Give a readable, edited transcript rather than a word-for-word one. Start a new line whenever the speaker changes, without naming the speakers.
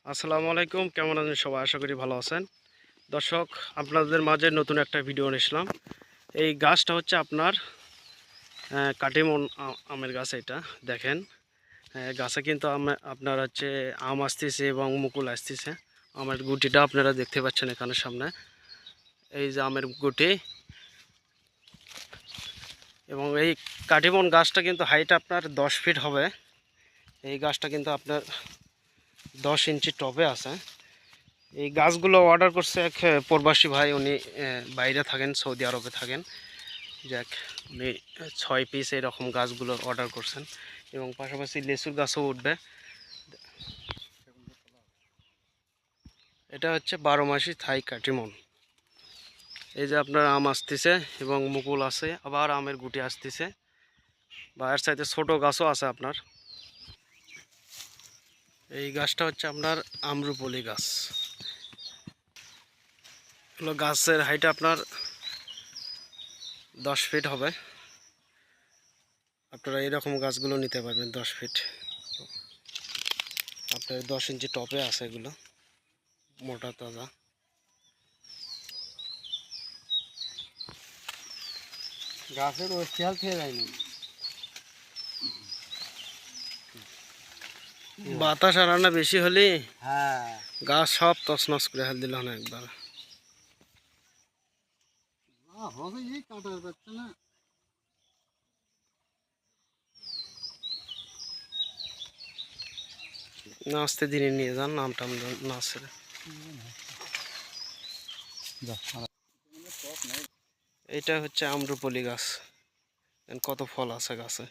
আসসালামু আলাইকুম, কেমন আছেন সবাই? আশা করি ভালো আছেন। দর্শক, আপনাদের মাঝে নতুন একটা ভিডিও নিয়েছিলাম। এই গাছটা হচ্ছে আপনার কাটিমন আমের গাছ। এটা দেখেন, গাছে কিন্তু আপনার হচ্ছে আম আসতেছে এবং মুকুল আসতেছে। আমের গুটিটা আপনারা দেখতে পাচ্ছেন এখানে সামনে, এই যে আমের গুটি। এবং এই কাটিমন গাছটা কিন্তু হাইট আপনার 10 ফিট হবে। এই গাছটা কিন্তু আপনার 10 ইঞ্চি টবে আছে। এই গাছগুলো অর্ডার করছে এক প্রবাসী ভাই। উনি বাইরে থাকেন, সৌদি আরবে থাকেন। যাক, উনি 6 পিস এরকম গাছগুলো অর্ডার করছেন এবং পাশাপাশি লেচুর গাছও উঠবে। এটা হচ্ছে 12 মাসি থাই কাটিমন। এই যে আপনার আম আসতেছে এবং মুকুল আছে, আবার আমের গুটি আসতেছে, বা এর সাথে ছোটো গাছও আছে আপনার। এই গাছটা হচ্ছে আপনার আম্রপলি গাছ। এগুলো গাছের হাইট আপনার 10 ফিট হবে। আপনারা এরকম গাছগুলো নিতে পারবেন 10 ফিট। আপনার 10 ইঞ্চি টপে আছে, এগুলো মোটা তাজা।
গাছের অস্তিহাল খেয়ে যায়নি।
বাতাস আর না বেশি হলে
হ্যাঁ,
গাছ সব তছনছ করে হাল দিল না একবার।
হবে এই কাটার পাচ্ছে না।
নাচতে দিনে নিয়ে যান, নামটা নাচের। এইটা হচ্ছে আম্রপলি গাছ। কত ফল আছে গাছে।